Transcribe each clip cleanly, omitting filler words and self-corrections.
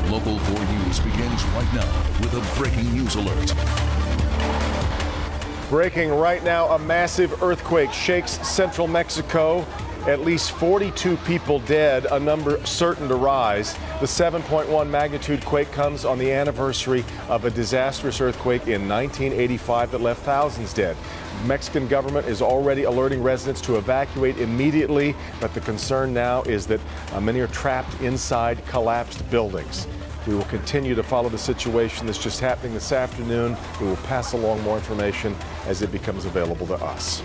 Local 4 News begins right now with a breaking news alert. Breaking right now, a massive earthquake shakes central Mexico. At least 42 people dead, a number certain to rise. The 7.1 magnitude quake comes on the anniversary of a disastrous earthquake in 1985 that left thousands dead. Mexican government is already alerting residents to evacuate immediately, but the concern now is that many are trapped inside collapsed buildings. We will continue to follow the situation that's just happening this afternoon. We will pass along more information as it becomes available to us.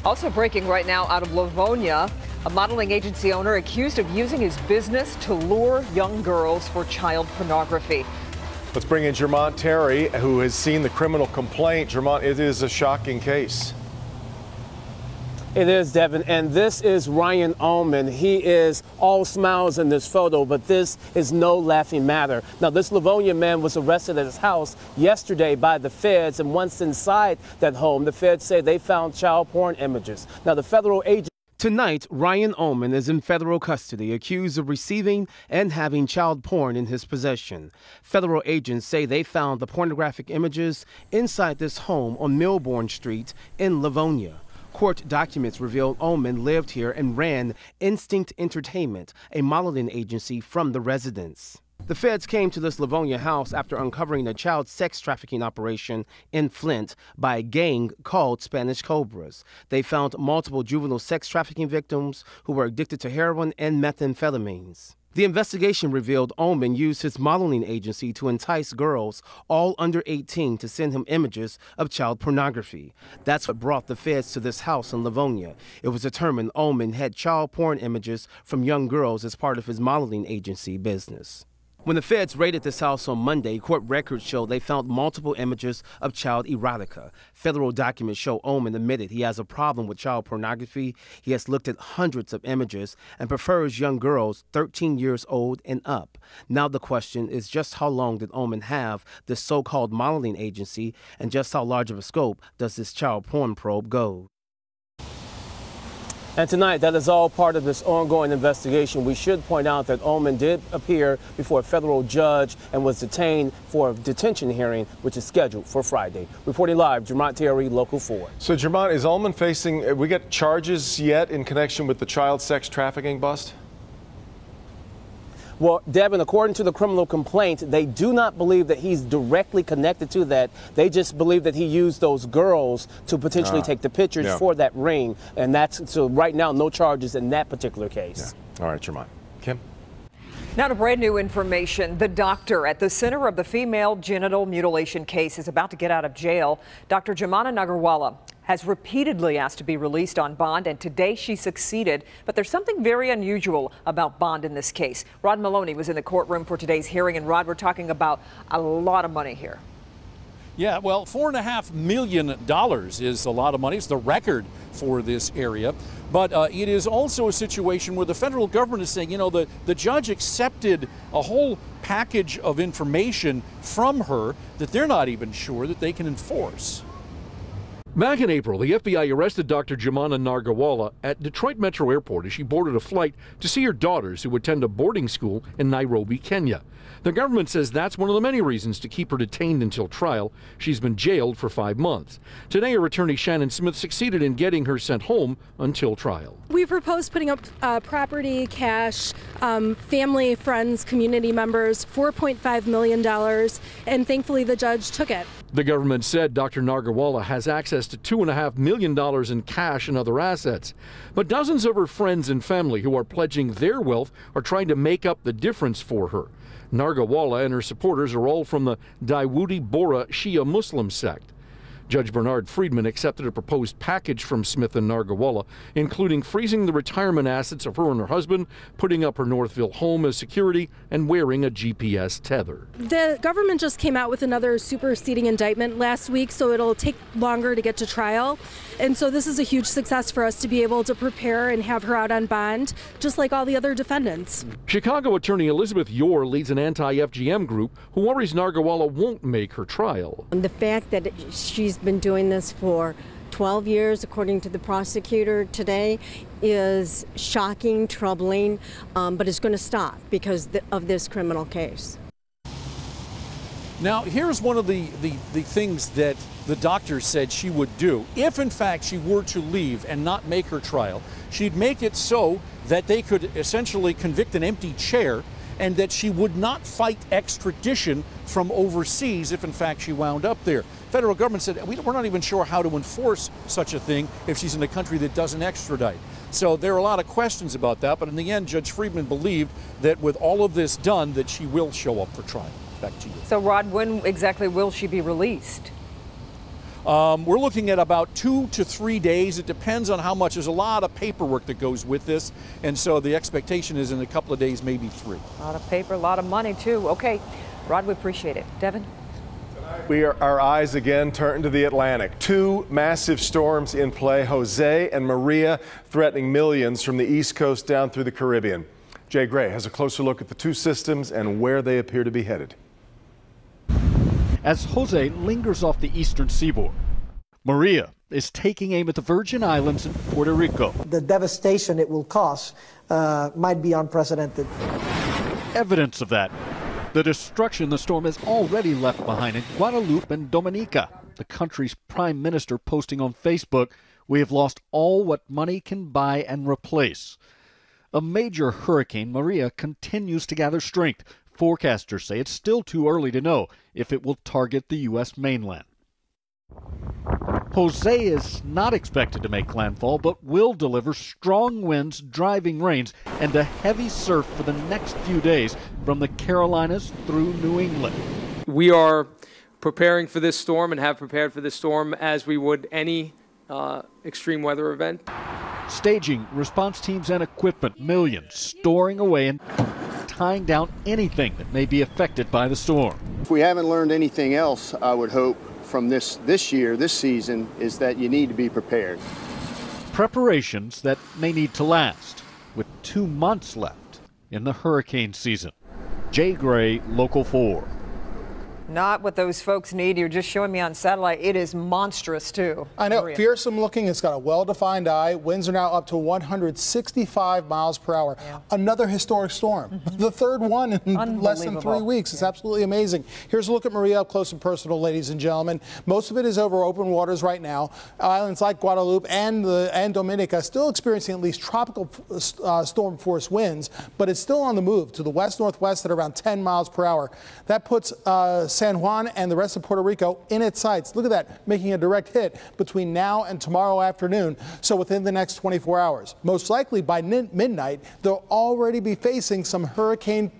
Also breaking right now out of Livonia, a modeling agency owner accused of using his business to lure young girls for child pornography. Let's bring in Jermont Terry, who has seen the criminal complaint. Jermont, it is a shocking case. It is, Devin, and this is Ryan Ullman. He is all smiles in this photo, but this is no laughing matter. Now, this Livonia man was arrested at his house yesterday by the feds, and once inside that home, the feds say they found child porn images. Now, the federal agent. Tonight, Ryan Ullman is in federal custody, accused of receiving and having child porn in his possession. Federal agents say they found the pornographic images inside this home on Milbourne Street in Livonia. Court documents reveal Ullman lived here and ran Instinct Entertainment, a modeling agency from the residence. The feds came to this Livonia house after uncovering a child sex trafficking operation in Flint by a gang called Spanish Cobras. They found multiple juvenile sex trafficking victims who were addicted to heroin and methamphetamines. The investigation revealed Ullman used his modeling agency to entice girls, all under 18, to send him images of child pornography. That's what brought the feds to this house in Livonia. It was determined Ullman had child porn images from young girls as part of his modeling agency business. When the feds raided this house on Monday, court records show they found multiple images of child erotica. Federal documents show Ullman admitted he has a problem with child pornography. He has looked at hundreds of images and prefers young girls 13 years old and up. Now the question is just how long did Ullman have this so-called modeling agency, and just how large of a scope does this child porn probe go? And tonight, that is all part of this ongoing investigation. We should point out that Ullman did appear before a federal judge and was detained for a detention hearing, which is scheduled for Friday. Reporting live, Jermont Terry, Local 4. So, Jermont, is Ullman facing, we got charges yet in connection with the child sex trafficking bust? Well, Devin, according to the criminal complaint, they do not believe that he's directly connected to that. They just believe that he used those girls to potentially take the pictures for that ring. And that's, so right now, no charges in that particular case. Yeah. All right, Jermont. Kim? Now to brand new information. The doctor at the center of the female genital mutilation case is about to get out of jail. Dr. Jumana Nagarwala has repeatedly asked to be released on bond, and today she succeeded. But there's something very unusual about bond in this case. Rod Maloney was in the courtroom for today's hearing, and Rod, we're talking about a lot of money here. Yeah, well, $4.5 million is a lot of money. It's the record for this area. But it is also a situation where the federal government is saying, you know, the judge accepted a whole package of information from her that they're not even sure that they can enforce. Back in April, the FBI arrested Dr. Jumana Nagarwala at Detroit Metro Airport as she boarded a flight to see her daughters who attend a boarding school in Nairobi, Kenya. The government says that's one of the many reasons to keep her detained until trial. She's been jailed for 5 months. Today, her attorney Shannon Smith succeeded in getting her sent home until trial. We proposed putting up property, cash, family, friends, community members, $4.5 million, and thankfully the judge took it. The government said Dr. Nagarwala has access to $2.5 million in cash and other assets. But dozens of her friends and family who are pledging their wealth are trying to make up the difference for her. Nagarwala and her supporters are all from the Dawoodi Bohra Shia Muslim sect. Judge Bernard Friedman accepted a proposed package from Smith and Nagarwala, including freezing the retirement assets of her and her husband, putting up her Northville home as security, and wearing a GPS tether. The government just came out with another superseding indictment last week, so it'll take longer to get to trial. And so this is a huge success for us to be able to prepare and have her out on bond, just like all the other defendants. Chicago attorney Elizabeth Yore leads an anti-FGM group who worries Nagarwala won't make her trial. The fact that she's been doing this for 12 years, according to the prosecutor today, is shocking, troubling, but it's going to stop because of this criminal case. Now, here's one of the things that the doctor said she would do. If, in fact, she were to leave and not make her trial, she'd make it so that they could essentially convict an empty chair and that she would not fight extradition from overseas if, in fact, she wound up there. Federal government said, we're not even sure how to enforce such a thing if she's in a country that doesn't extradite. So there are a lot of questions about that, but in the end, Judge Friedman believed that with all of this done, that she will show up for trial. Back to you. So, Rod, when exactly will she be released? We're looking at about 2 to 3 days. It depends on how much. There's a lot of paperwork that goes with this, and so the expectation is in a couple of days, maybe 3. A lot of paper, a lot of money, too. Okay, Rod, we appreciate it. Devin? Our eyes again turn to the Atlantic. 2 massive storms in play, Jose and Maria, threatening millions from the East Coast down through the Caribbean. Jay Gray has a closer look at the 2 systems and where they appear to be headed. As Jose lingers off the eastern seaboard, Maria is taking aim at the Virgin Islands and Puerto Rico. The devastation it will cause might be unprecedented. Evidence of that. The destruction the storm has already left behind in Guadeloupe and Dominica. The country's prime minister posting on Facebook, "We have lost all what money can buy and replace." A major hurricane, Maria continues to gather strength. Forecasters say it's still too early to know if it will target the U.S. mainland. Jose is not expected to make landfall, but will deliver strong winds, driving rains, and a heavy surf for the next few days from the Carolinas through New England. We are preparing for this storm and have prepared for this storm as we would any extreme weather event. Staging, response teams and equipment, millions storing away and tying down anything that may be affected by the storm. If we haven't learned anything else, I would hope from this season, is that you need to be prepared. Preparations that may need to last, with 2 months left in the hurricane season. Jay Gray, Local 4. Not what those folks need. You're just showing me on satellite. It is monstrous, too. I know. Maria. Fearsome looking. It's got a well-defined eye. Winds are now up to 165 miles per hour. Yeah. Another historic storm. The third one in less than 3 weeks. It's absolutely amazing. Here's a look at Maria up close and personal, ladies and gentlemen. Most of it is over open waters right now. Islands like Guadeloupe and Dominica still experiencing at least tropical storm force winds, but it's still on the move to the west-northwest at around 10 miles per hour. That puts San Juan and the rest of Puerto Rico in its sights. Look at that, making a direct hit between now and tomorrow afternoon, so within the next 24 hours. Most likely by midnight, they'll already be facing some hurricane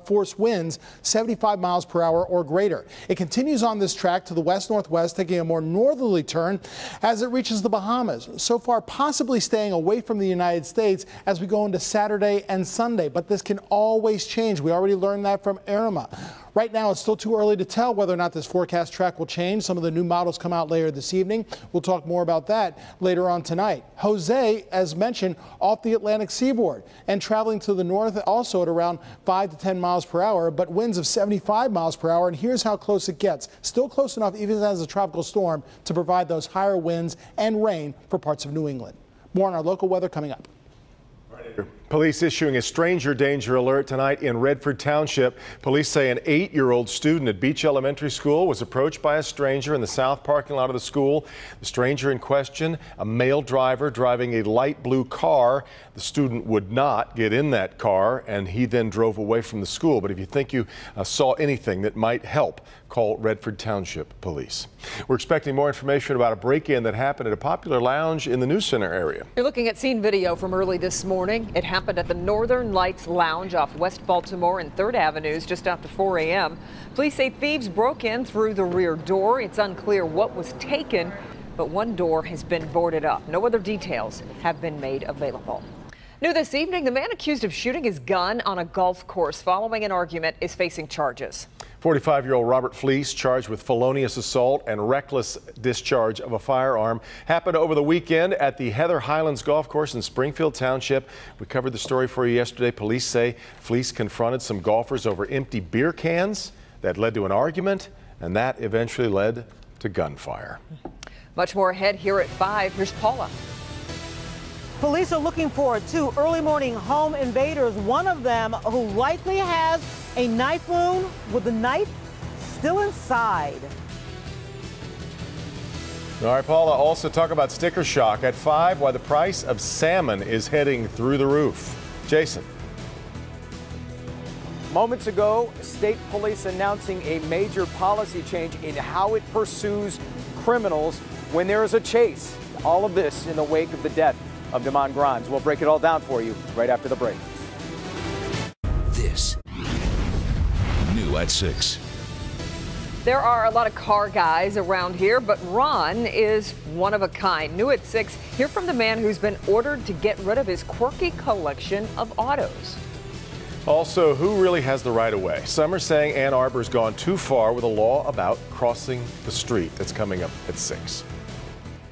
force winds, 75 miles per hour or greater. It continues on this track to the west-northwest, taking a more northerly turn as it reaches the Bahamas. So far, possibly staying away from the United States as we go into Saturday and Sunday. But this can always change. We already learned that from Irma. Right now, it's still too early to tell whether or not this forecast track will change. Some of the new models come out later this evening. We'll talk more about that later on tonight. Jose, as mentioned, off the Atlantic seaboard and traveling to the north also at around 5 to 10 miles per hour, but winds of 75 miles per hour. And here's how close it gets. Still close enough, even as a tropical storm, to provide those higher winds and rain for parts of New England. More on our local weather coming up. Police issuing a stranger danger alert tonight in Redford Township. Police say an 8-year-old student at Beach Elementary School was approached by a stranger in the south parking lot of the school. The stranger in question, a male driver driving a light blue car. The student would not get in that car, and he then drove away from the school. But if you think you saw anything that might help, call Redford Township Police. We're expecting more information about a break-in that happened at a popular lounge in the News Center area. You're looking at scene video from early this morning. It happened at the Northern Lights Lounge off West Baltimore and 3rd Avenues just after 4 a.m. Police say thieves broke in through the rear door. It's unclear what was taken, but one door has been boarded up. No other details have been made available. New this evening, the man accused of shooting his gun on a golf course following an argument is facing charges. 45-year-old Robert Fleece, charged with felonious assault and reckless discharge of a firearm, happened over the weekend at the Heather Highlands Golf Course in Springfield Township. We covered the story for you yesterday. Police say Fleece confronted some golfers over empty beer cans. That led to an argument, and that eventually led to gunfire. Much more ahead here at 5. Here's Paula. Police are looking for 2 early morning home invaders, one of them who likely has a knife wound with the knife still inside. All right, Paula, also talk about sticker shock at 5, why the price of salmon is heading through the roof. Jason. Moments ago, state police announcing a major policy change in how it pursues criminals when there is a chase. All of this in the wake of the death of Damon Grimes. We'll break it all down for you right after the break. This new at 6. There are a lot of car guys around here, but Ron is one of a kind. New at 6, hear from the man who's been ordered to get rid of his quirky collection of autos. Also, who really has the right of way? Some are saying Ann Arbor's gone too far with a law about crossing the street. That's coming up at 6.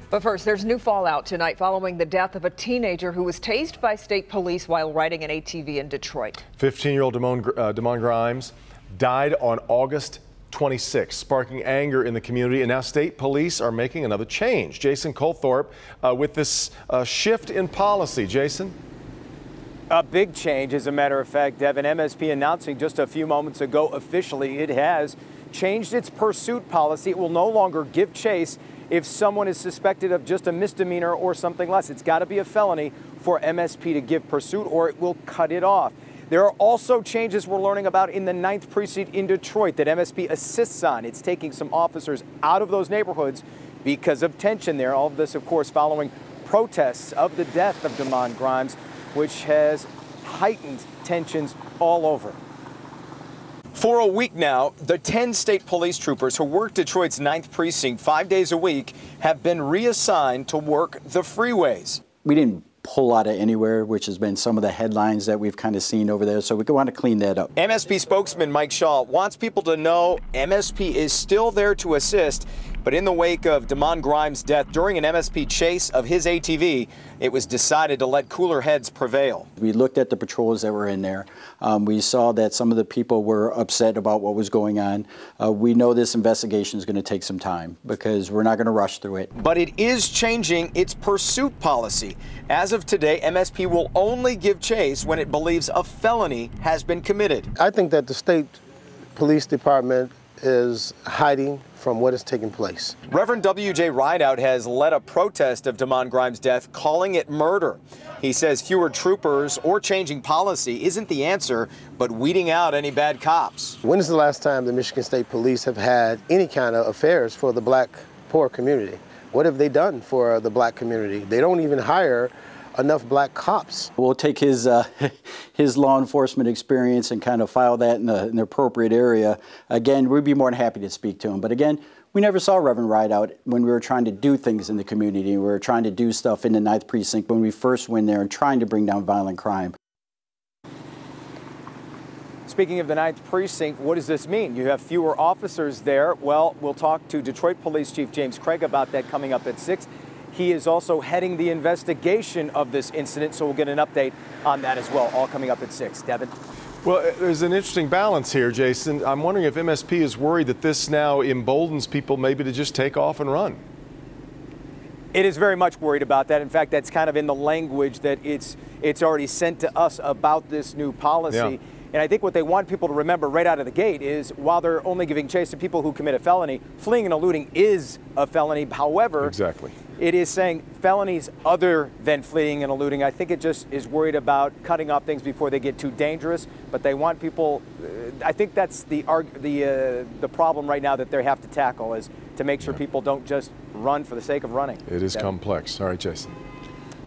But first, there's new fallout tonight following the death of a teenager who was tased by state police while riding an ATV in Detroit. 15-year-old Damon Grimes died on August 26, sparking anger in the community, and now state police are making another change. Jason Colthorpe with this shift in policy. Jason? A big change, as a matter of fact, Devin. MSP announcing just a few moments ago officially it has changed its pursuit policy. It will no longer give chase if someone is suspected of just a misdemeanor or something less. It's got to be a felony for MSP to give pursuit, or it will cut it off. There are also changes we're learning about in the 9th Precinct in Detroit that MSP assists on. It's taking some officers out of those neighborhoods because of tension there. All of this, of course, following protests of the death of Damon Grimes, which has heightened tensions all over. For a week now, the 10 state police troopers who work Detroit's 9th Precinct 5 days a week have been reassigned to work the freeways. We didn't pull out of anywhere, which has been some of the headlines that we've kind of seen over there, so we want to clean that up. MSP spokesman Mike Shaw wants people to know MSP is still there to assist, but in the wake of Damon Grimes' death during an MSP chase of his ATV, it was decided to let cooler heads prevail. We looked at the patrols that were in there. We saw that some of the people were upset about what was going on. We know this investigation is going to take some time because we're not going to rush through it. But it is changing its pursuit policy. As of today, MSP will only give chase when it believes a felony has been committed. I think that the state police department is hiding from what is taking place. Reverend W.J. Rideout has led a protest of Damon Grimes' death, calling it murder. He says fewer troopers or changing policy isn't the answer, but weeding out any bad cops. When is the last time the Michigan State Police have had any kind of affairs for the black poor community? What have they done for the black community? They don't even hire enough black cops. We'll take his law enforcement experience and kind of file that in the appropriate area. Again, we'd be more than happy to speak to him. But again, we never saw Reverend Rideout when we were trying to do things in the community. We were trying to do stuff in the 9th Precinct when we first went there and trying to bring down violent crime. Speaking of the 9th Precinct, what does this mean? You have fewer officers there. Well, we'll talk to Detroit Police Chief James Craig about that coming up at 6. He is also heading the investigation of this incident, so we'll get an update on that as well, all coming up at 6. Devin? Well, there's an interesting balance here, Jason. I'm wondering if MSP is worried that this now emboldens people maybe to just take off and run. It is very much worried about that. In fact, that's kind of in the language that it's already sent to us about this new policy. Yeah. And I think what they want people to remember right out of the gate is while they're only giving chase to people who commit a felony, fleeing and eluding is a felony. However, exactly. It is saying felonies other than fleeing and eluding. I think it just is worried about cutting off things before they get too dangerous. But they want people. I think that's the problem right now that they have to tackle is to make sure people don't just run for the sake of running. It is complex. All right, Jason.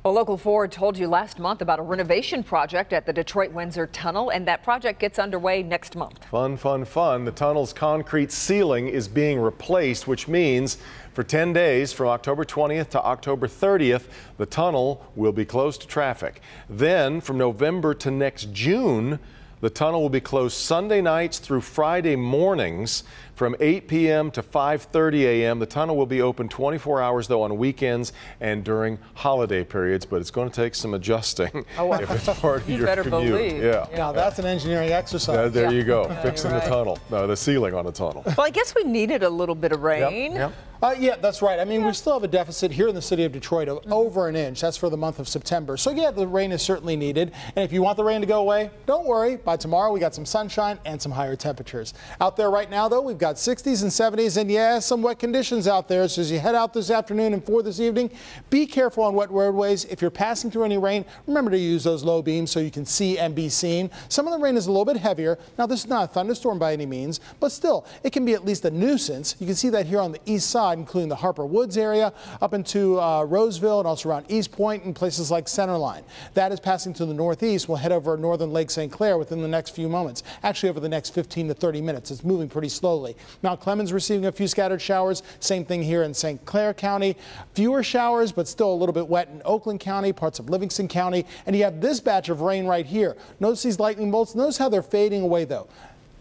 Well, Local 4 told you last month about a renovation project at the Detroit-Windsor Tunnel, and that project gets underway next month. Fun, fun, fun. The tunnel's concrete ceiling is being replaced, which means for 10 days, from October 20th to October 30th, the tunnel will be closed to traffic. Then, from November to next June, the tunnel will be closed Sunday nights through Friday mornings from 8 p.m. to 5:30 a.m. The tunnel will be open 24 hours, though, on weekends and during holiday periods, but it's going to take some adjusting if it's part of your commute. Believe. Yeah. Now, that's an engineering exercise. There you go, fixing the tunnel, the ceiling on the tunnel. Well, I guess we needed a little bit of rain. Yep. Yeah, that's right. I mean, we still have a deficit here in the city of Detroit of over an inch. That's for the month of September. So, yeah, the rain is certainly needed. And if you want the rain to go away, don't worry. By tomorrow, we got some sunshine and some higher temperatures. Out there right now, though, we've got 60s and 70s and, yeah, some wet conditions out there. So as you head out this afternoon and for this evening, be careful on wet roadways. If you're passing through any rain, remember to use those low beams so you can see and be seen. Some of the rain is a little bit heavier. Now, this is not a thunderstorm by any means, but still, it can be at least a nuisance. You can see that here on the east side, including the Harper Woods area, up into Roseville, and also around East Point and places like Centerline. That is passing to the northeast. We'll head over northern Lake St. Clair within the next few moments. Actually, over the next 15 to 30 minutes. It's moving pretty slowly. Mount Clemens receiving a few scattered showers. Same thing here in St. Clair County. Fewer showers, but still a little bit wet in Oakland County, parts of Livingston County. And you have this batch of rain right here. Notice these lightning bolts. Notice how they're fading away, though.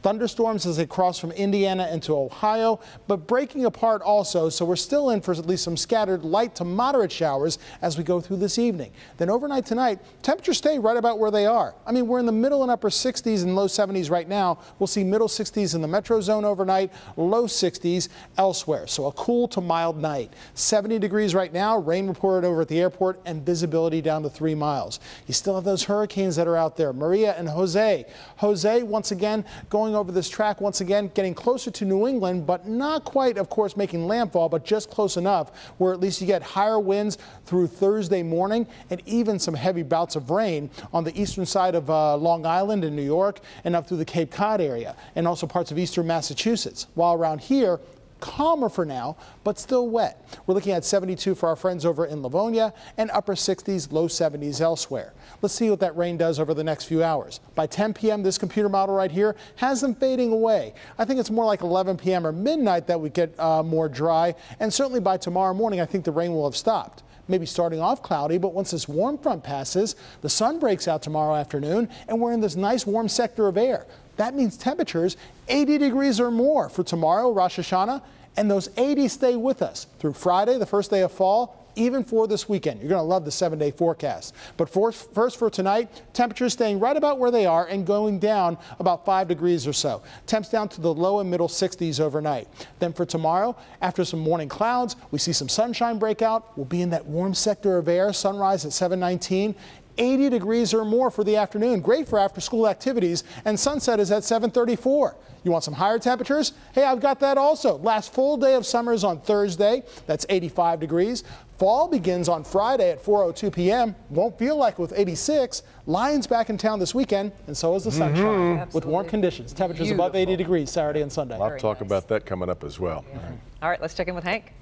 Thunderstorms as they cross from Indiana into Ohio, but breaking apart also, so we're still in for at least some scattered light to moderate showers as we go through this evening. Then overnight tonight, temperatures stay right about where they are. I mean, we're in the middle and upper 60s and low 70s right now. We'll see middle 60s in the metro zone overnight, low 60s elsewhere. So a cool to mild night. 70 degrees right now, rain reported over at the airport, and visibility down to 3 miles. You still have those hurricanes that are out there, Maria and Jose. Jose, once again, going over this track once again, getting closer to New England, but not quite, of course, making landfall, but just close enough where at least you get higher winds through Thursday morning and even some heavy bouts of rain on the eastern side of Long Island in New York and up through the Cape Cod area and also parts of eastern Massachusetts. While around here, calmer for now, but still wet. We're looking at 72 for our friends over in Livonia and upper 60s, low 70s elsewhere. Let's see what that rain does over the next few hours. By 10 p.m., this computer model right here has them fading away. I think it's more like 11 p.m. or midnight that we get more dry, and certainly by tomorrow morning, I think the rain will have stopped. Maybe starting off cloudy, but once this warm front passes, the sun breaks out tomorrow afternoon, and we're in this nice warm sector of air. That means temperatures 80 degrees or more for tomorrow, Rosh Hashanah, and those 80s stay with us through Friday, the first day of fall, even for this weekend. You're going to love the 7-day forecast. But first for tonight, temperatures staying right about where they are and going down about 5 degrees or so. Temps down to the low and middle 60s overnight. Then for tomorrow, after some morning clouds, we see some sunshine break out. We'll be in that warm sector of air, sunrise at 7:19. 80 degrees or more for the afternoon. Great for after school activities, and sunset is at 7:34. You want some higher temperatures? Hey, I've got that also. Last full day of summer is on Thursday. That's 85 degrees. Fall begins on Friday at 4:02 p.m. Won't feel like it with 86. Lions back in town this weekend, and so is the sunshine with warm conditions. Temperatures above 80 degrees Saturday and Sunday. I'll talk about that coming up as well. Yeah. All right, let's check in with Hank.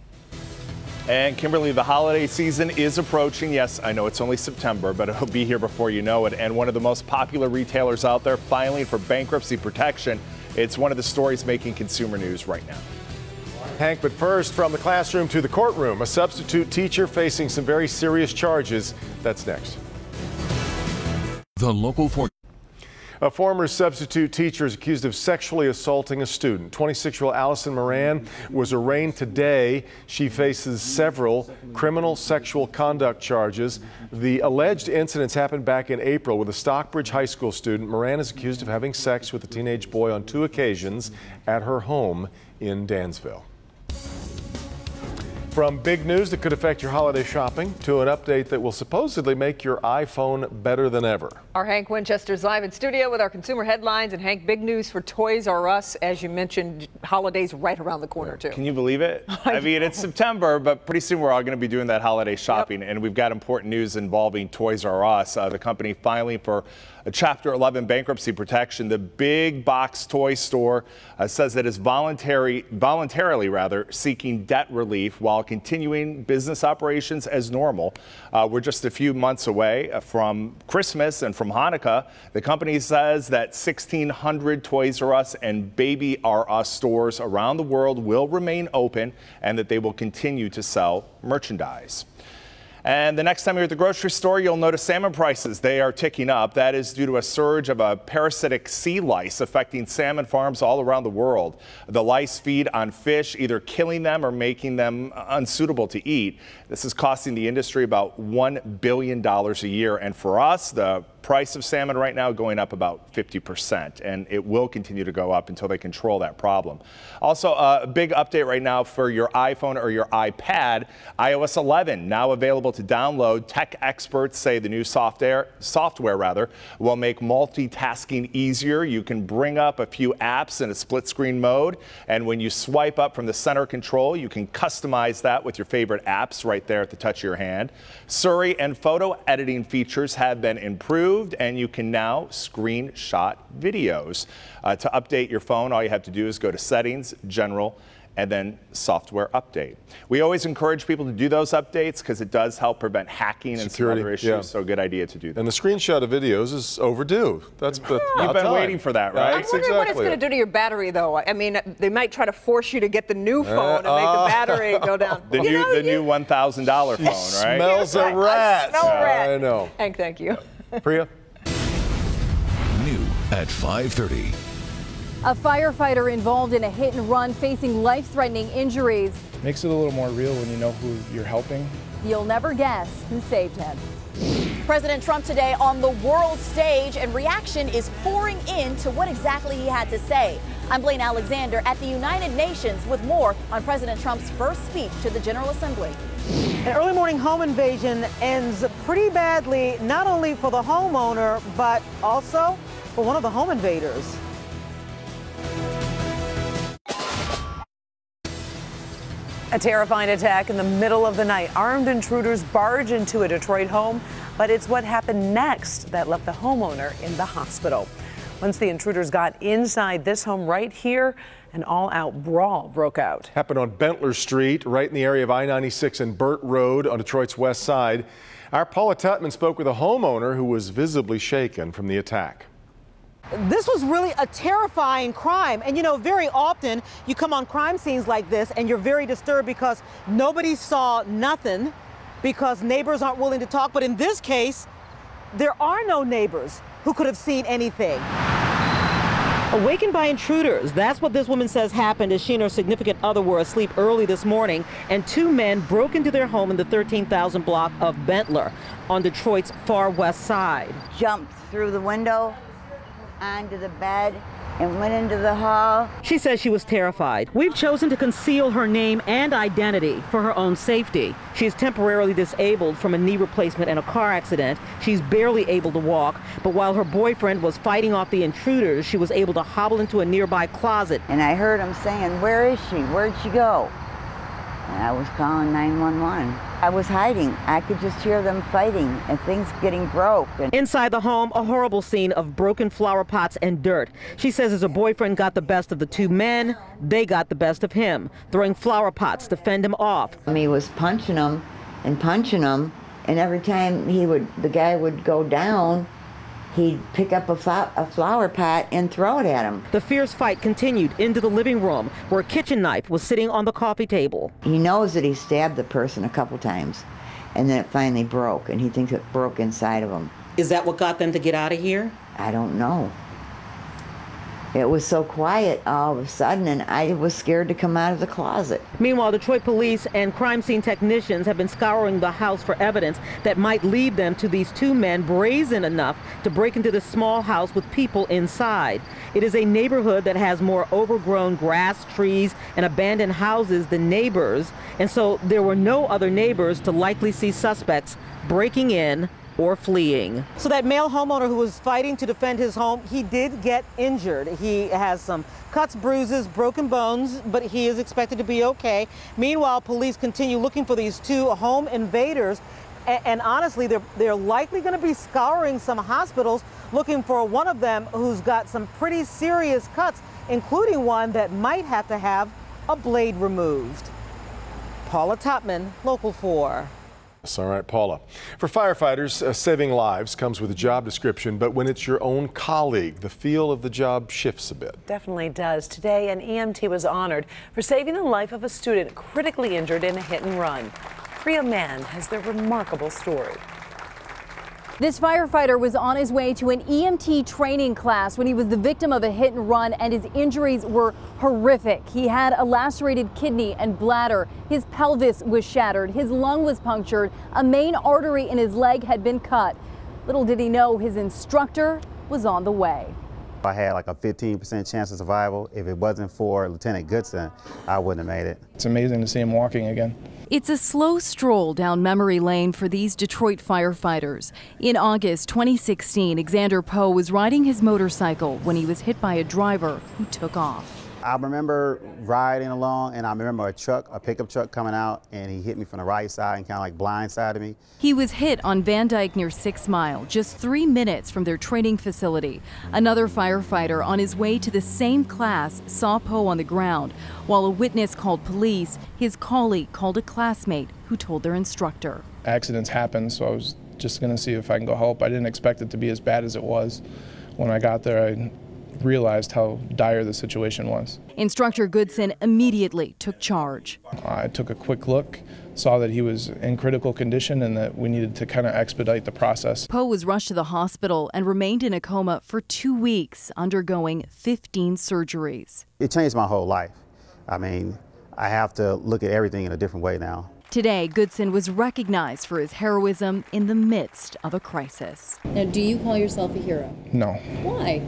And Kimberly, the holiday season is approaching. Yes, I know it's only September, but it'll be here before you know it. And one of the most popular retailers out there filing for bankruptcy protection. It's one of the stories making consumer news right now. Hank, but first, from the classroom to the courtroom, a substitute teacher facing some very serious charges. That's next. The local for. A former substitute teacher is accused of sexually assaulting a student. 26-year-old Allison Moran was arraigned today. She faces several criminal sexual conduct charges. The alleged incidents happened back in April with a Stockbridge High School student. Moran is accused of having sex with a teenage boy on 2 occasions at her home in Dansville. From big news that could affect your holiday shopping to an update that will supposedly make your iPhone better than ever. Our Hank Winchester's live in studio with our consumer headlines. And Hank, big news for Toys R Us. As you mentioned, holidays right around the corner, too. Can you believe it? I mean, it's September, but pretty soon we're all going to be doing that holiday shopping. And we've got important news involving Toys R Us, the company filing for a Chapter 11 bankruptcy protection. The big box toy store says it is voluntarily seeking debt relief while continuing business operations as normal. We're just a few months away from Christmas and from Hanukkah. The company says that 1,600 Toys R Us and Baby R Us stores around the world will remain open and that they will continue to sell merchandise. And the next time you're at the grocery store, you'll notice salmon prices. They are ticking up. That is due to a surge of a parasitic sea lice affecting salmon farms all around the world. The lice feed on fish, either killing them or making them unsuitable to eat. This is costing the industry about $1 billion a year. And for us, the price of salmon right now going up about 50%, and it will continue to go up until they control that problem. Also, a big update right now for your iPhone or your iPad. iOS 11 now available to download. Tech experts say the new software will make multitasking easier. You can bring up a few apps in a split screen mode, and when you swipe up from the center control, you can customize that with your favorite apps right there at the touch of your hand. Siri and photo editing features have been improved, and you can now screenshot videos. To update your phone, all you have to do is go to Settings, General, and then Software Update. We always encourage people to do those updates because it does help prevent hacking and some other issues, so a good idea to do that. And the screenshot of videos is overdue. That's You've been waiting for that, right? I'm wondering what it's going to do to your battery, though. I mean, they might try to force you to get the new phone and make the battery go down. The new $1,000 phone, right? Smells a rat. I smell a rat. I know. Hank, thank you. Priya? New at 5:30. A firefighter involved in a hit and run facing life-threatening injuries. Makes it a little more real when you know who you're helping. You'll never guess who saved him. President Trump today on the world stage, and reaction is pouring in to what exactly he had to say. I'm Blaine Alexander at the United Nations with more on President Trump's first speech to the General Assembly. An early morning home invasion ends pretty badly, not only for the homeowner, but also for one of the home invaders. A terrifying attack in the middle of the night. Armed intruders barge into a Detroit home, but it's what happened next that left the homeowner in the hospital. Once the intruders got inside this home right here, an all-out brawl broke out. Happened on Bentler Street, right in the area of I-96 and Burt Road on Detroit's west side. Our Paula Tutman spoke with a homeowner who was visibly shaken from the attack. This was really a terrifying crime. And you know, very often you come on crime scenes like this and you're very disturbed because nobody saw nothing, because neighbors aren't willing to talk. But in this case, there are no neighbors who could have seen anything. Awakened by intruders, that's what this woman says happened as she and her significant other were asleep early this morning, and two men broke into their home in the 13,000 block of Bentler on Detroit's far west side. Jumped through the window onto the bed and went into the hall. She says she was terrified. We've chosen to conceal her name and identity for her own safety. She is temporarily disabled from a knee replacement and a car accident. She's barely able to walk, but while her boyfriend was fighting off the intruders, she was able to hobble into a nearby closet. And I heard him saying, "Where is she? Where'd she go?" And I was calling 911. I was hiding. I could just hear them fighting and things getting broke. Inside the home, a horrible scene of broken flower pots and dirt. She says as her boyfriend got the best of the two men, they got the best of him, throwing flower pots to fend him off. He was punching them, and every time the guy would go down, he'd pick up a flower pot and throw it at him. The fierce fight continued into the living room, where a kitchen knife was sitting on the coffee table. He knows that he stabbed the person a couple times, and then it finally broke, and he thinks it broke inside of him. Is that what got them to get out of here? I don't know. It was so quiet all of a sudden, and I was scared to come out of the closet. Meanwhile, Detroit police and crime scene technicians have been scouring the house for evidence that might lead them to these two men brazen enough to break into this small house with people inside. It is a neighborhood that has more overgrown grass, trees, and abandoned houses than neighbors, and so there were no other neighbors to likely see suspects breaking in or fleeing. So that male homeowner who was fighting to defend his home, he did get injured. He has some cuts, bruises, broken bones, but he is expected to be okay. Meanwhile, police continue looking for these two home invaders, and honestly, they're likely going to be scouring some hospitals looking for one of them who's got some pretty serious cuts, including one that might have to have a blade removed. Paula Tutman, Local 4. All right, Paula. For firefighters, saving lives comes with a job description, but when it's your own colleague, the feel of the job shifts a bit. Definitely does. Today, an EMT was honored for saving the life of a student critically injured in a hit and run. Priya Mann has their remarkable story. This firefighter was on his way to an EMT training class when he was the victim of a hit and run, and his injuries were horrific. He had a lacerated kidney and bladder. His pelvis was shattered. His lung was punctured. A main artery in his leg had been cut. Little did he know his instructor was on the way. I had like a 15% chance of survival. If it wasn't for Lieutenant Goodson, I wouldn't have made it. It's amazing to see him walking again. It's a slow stroll down memory lane for these Detroit firefighters. In August 2016, Xander Poe was riding his motorcycle when he was hit by a driver who took off. I remember riding along, and I remember a pickup truck coming out, and he hit me from the right side and kind of like blindsided me. He was hit on Van Dyke near 6 Mile, just 3 minutes from their training facility. Another firefighter on his way to the same class saw Poe on the ground. While a witness called police, his colleague called a classmate who told their instructor. Accidents happen, so I was just going to see if I can go help. I didn't expect it to be as bad as it was. When I got there, I realized how dire the situation was. Instructor Goodson immediately took charge. I took a quick look, saw that he was in critical condition and that we needed to kind of expedite the process. Poe was rushed to the hospital and remained in a coma for 2 weeks, undergoing 15 surgeries. It changed my whole life. I mean, I have to look at everything in a different way now. Today, Goodson was recognized for his heroism in the midst of a crisis. Now, do you call yourself a hero? No. Why?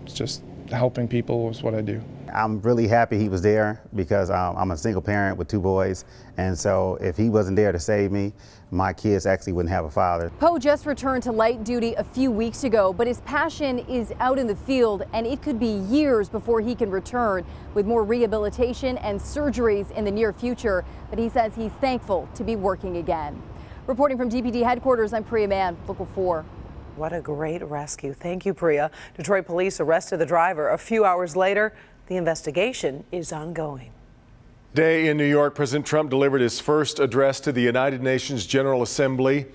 It's just helping people is what I do. I'm really happy he was there because I'm a single parent with 2 boys, and so if he wasn't there to save me, my kids actually wouldn't have a father. Poe just returned to light duty a few weeks ago, but his passion is out in the field, and it could be years before he can return, with more rehabilitation and surgeries in the near future. But he says he's thankful to be working again. Reporting from DPD headquarters, I'm Priya Mann, Local 4. What a great rescue. Thank you, Priya. Detroit police arrested the driver. A few hours later, the investigation is ongoing. Today in New York, President Trump delivered his first address to the United Nations General Assembly.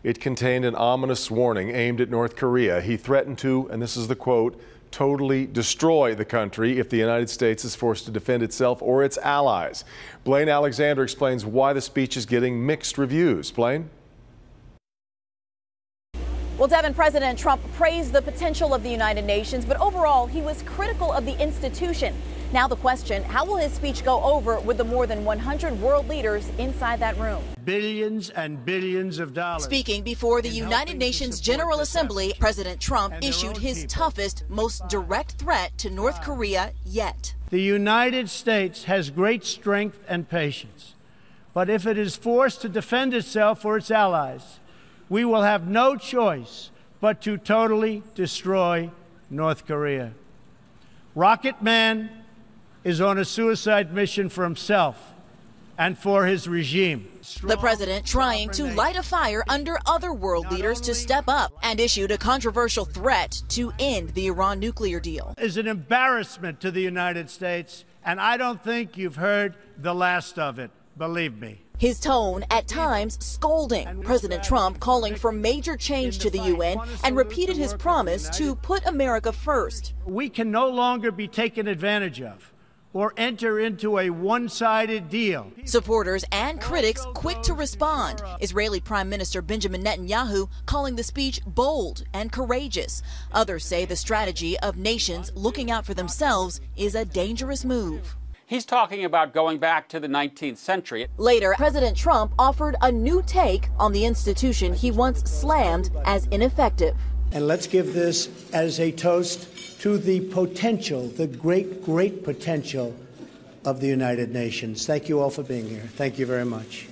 It contained an ominous warning aimed at North Korea. He threatened to, and this is the quote, totally destroy the country if the United States is forced to defend itself or its allies. Blaine Alexander explains why the speech is getting mixed reviews. Blaine? Well, Devin, President Trump praised the potential of the United Nations, but overall, he was critical of the institution. Now the question, how will his speech go over with the more than 100 world leaders inside that room? Billions and billions of dollars. Speaking before the United Nations General Assembly, President Trump issued his toughest, most direct threat to North Korea yet. The United States has great strength and patience, but if it is forced to defend itself or its allies, we will have no choice but to totally destroy North Korea. Rocket Man is on a suicide mission for himself and for his regime. The president trying to light a fire under other world leaders to step up and issued a controversial threat to end the Iran nuclear deal. Is an embarrassment to the United States, and I don't think you've heard the last of it, believe me. His tone at times scolding. President Trump calling for major change to the UN and repeated his promise to put America first. We can no longer be taken advantage of or enter into a one-sided deal. Supporters and critics quick to respond. Israeli Prime Minister Benjamin Netanyahu calling the speech bold and courageous. Others say the strategy of nations looking out for themselves is a dangerous move. He's talking about going back to the 19th century. Later, President Trump offered a new take on the institution he once slammed as ineffective. And let's give this as a toast to the potential, the great, great potential of the United Nations. Thank you all for being here. Thank you very much.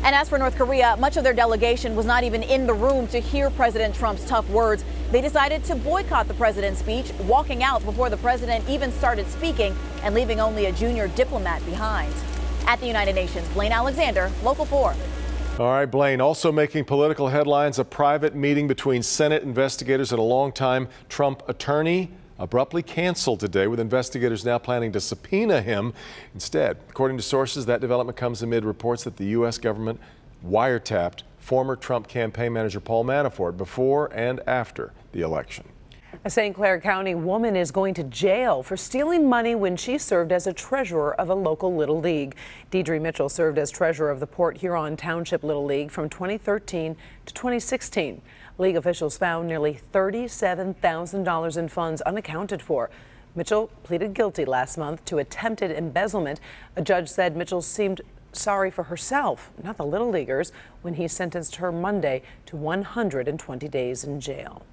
And as for North Korea, much of their delegation was not even in the room to hear President Trump's tough words. They decided to boycott the president's speech, walking out before the president even started speaking and leaving only a junior diplomat behind. At the United Nations, Blaine Alexander, Local 4. All right, Blaine, also making political headlines, a private meeting between Senate investigators and a longtime Trump attorney abruptly canceled today, with investigators now planning to subpoena him instead. According to sources, that development comes amid reports that the U.S. government wiretapped former Trump campaign manager Paul Manafort before and after the election. A St. Clair County woman is going to jail for stealing money when she served as a treasurer of a local Little League. Deidre Mitchell served as treasurer of the Port Huron Township Little League from 2013 to 2016. League officials found nearly $37,000 in funds unaccounted for. Mitchell pleaded guilty last month to attempted embezzlement. A judge said Mitchell seemed sorry for herself, not the Little Leaguers, when he sentenced her Monday to 120 days in jail.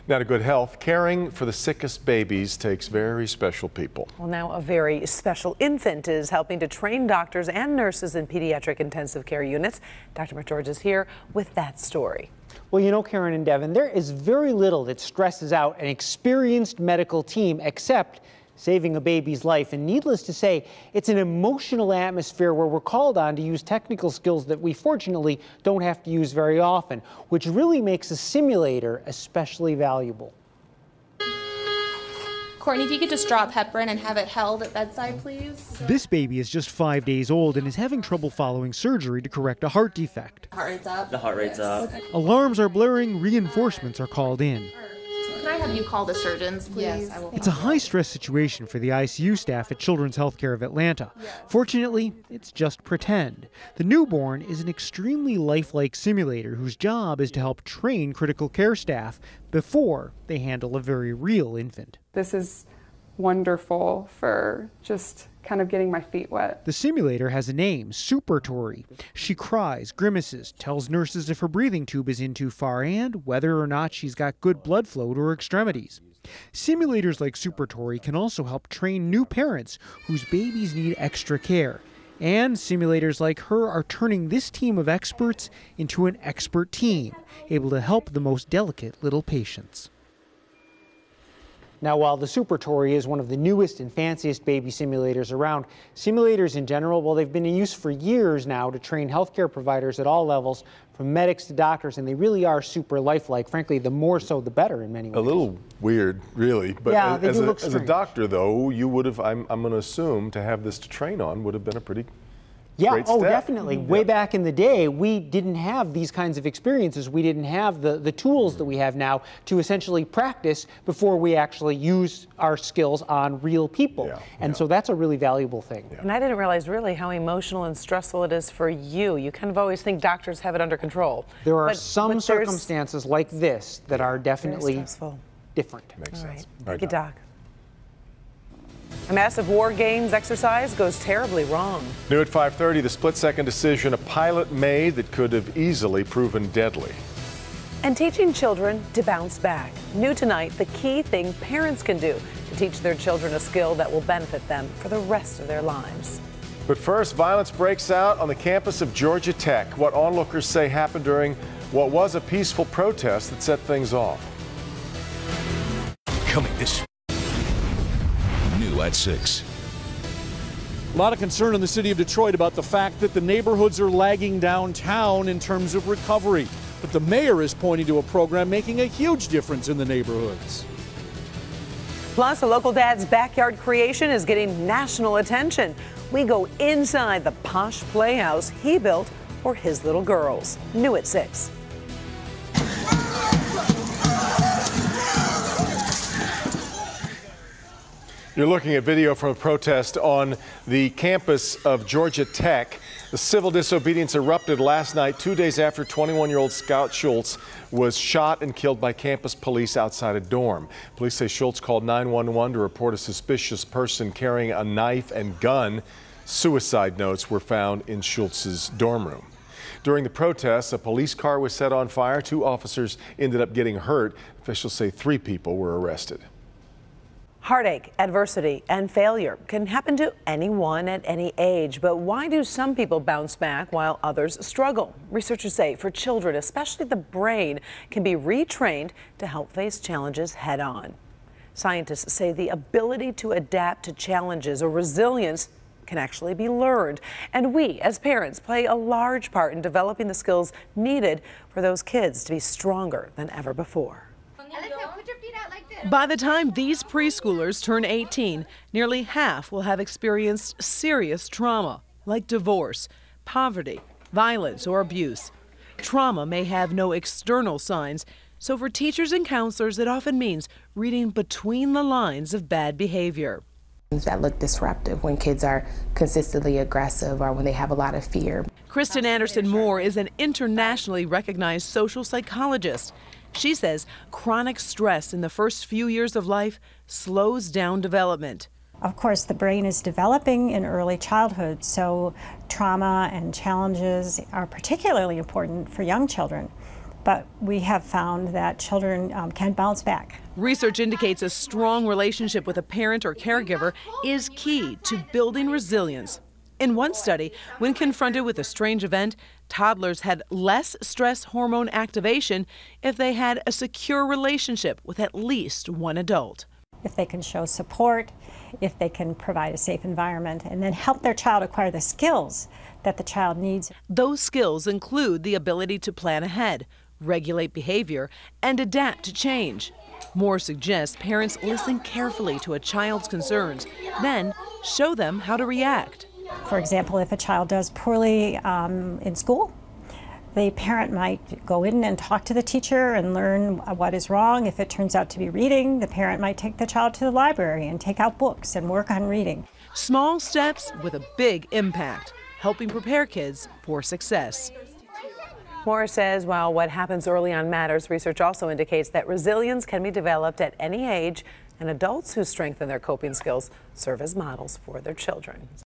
Now to good health, caring for the sickest babies takes very special people. Well, now a very special infant is helping to train doctors and nurses in pediatric intensive care units. Dr. McGeorge is here with that story. Well, you know, Karen and Devin, there is very little that stresses out an experienced medical team except saving a baby's life. And needless to say, it's an emotional atmosphere where we're called on to use technical skills that we fortunately don't have to use very often, which really makes a simulator especially valuable. Courtney, if you could just drop heparin and have it held at bedside, please. This baby is just 5 days old and is having trouble following surgery to correct a heart defect. Heart rate's up. The heart rate's up. Alarms are blaring, reinforcements are called in. Can I have you call the surgeons, please? Yes, I will. It's a high-stress situation for the ICU staff at Children's Healthcare of Atlanta. Fortunately, it's just pretend. The newborn is an extremely lifelike simulator whose job is to help train critical care staff before they handle a very real infant. This is wonderful for just kind of getting my feet wet. The simulator has a name, Super Tori. She cries, grimaces, tells nurses if her breathing tube is in too far and whether or not she's got good blood flow to her extremities. Simulators like Super Tori can also help train new parents whose babies need extra care. And simulators like her are turning this team of experts into an expert team, able to help the most delicate little patients. Now, while the Super Tori is one of the newest and fanciest baby simulators around, simulators in general, well, they've been in use for years now to train healthcare providers at all levels, from medics to doctors, and they really are super lifelike. Frankly, the more so, the better in many ways. A little weird, really. But yeah, as a doctor, though, you would have, I'm going to assume, to have this to train on would have been a pretty great step. Definitely. Way back in the day, we didn't have these kinds of experiences. We didn't have the tools that we have now to essentially practice before we actually use our skills on real people. And so that's a really valuable thing. And I didn't realize really how emotional and stressful it is for you. You kind of always think doctors have it under control. There are some circumstances like this that are definitely different. Makes sense. Thank you, Doc. A massive Wargames exercise goes terribly wrong. New at 5:30, the split-second decision a pilot made that could have easily proven deadly. And teaching children to bounce back. New tonight, the key thing parents can do to teach their children a skill that will benefit them for the rest of their lives. But first, violence breaks out on the campus of Georgia Tech. What onlookers say happened during what was a peaceful protest that set things off. Coming this new at 6. A lot of concern in the city of Detroit about the fact that the neighborhoods are lagging downtown in terms of recovery. But the mayor is pointing to a program making a huge difference in the neighborhoods. Plus, a local dad's backyard creation is getting national attention. We go inside the posh playhouse he built for his little girls. New at 6. You're looking at video from a protest on the campus of Georgia Tech. The civil disobedience erupted last night, 2 days after 21-year-old Scout Schultz was shot and killed by campus police outside a dorm. Police say Schultz called 911 to report a suspicious person carrying a knife and gun. Suicide notes were found in Schultz's dorm room. During the protests, a police car was set on fire. 2 officers ended up getting hurt. Officials say 3 people were arrested. Heartache, adversity, and failure can happen to anyone at any age, but why do some people bounce back while others struggle? Researchers say for children, especially the brain, can be retrained to help face challenges head on. Scientists say the ability to adapt to challenges or resilience can actually be learned, and we as parents play a large part in developing the skills needed for those kids to be stronger than ever before. By the time these preschoolers turn 18, nearly half will have experienced serious trauma, like divorce, poverty, violence, or abuse. Trauma may have no external signs, so for teachers and counselors, it often means reading between the lines of bad behavior. That look disruptive when kids are consistently aggressive or when they have a lot of fear. Kristen Anderson Moore is an internationally recognized social psychologist. She says chronic stress in the first few years of life slows down development. Of course, the brain is developing in early childhood, so trauma and challenges are particularly important for young children. But we have found that children can bounce back. Research indicates a strong relationship with a parent or caregiver is key to building resilience. In one study, when confronted with a strange event, toddlers had less stress hormone activation if they had a secure relationship with at least one adult. If they can show support, if they can provide a safe environment, and then help their child acquire the skills that the child needs. Those skills include the ability to plan ahead, regulate behavior, and adapt to change. Moore suggests parents listen carefully to a child's concerns, then show them how to react. For example, if a child does poorly in school, the parent might go in and talk to the teacher and learn what is wrong. If it turns out to be reading, the parent might take the child to the library and take out books and work on reading. Small steps with a big impact, helping prepare kids for success. Moore says while what happens early on matters, research also indicates that resilience can be developed at any age, and adults who strengthen their coping skills serve as models for their children.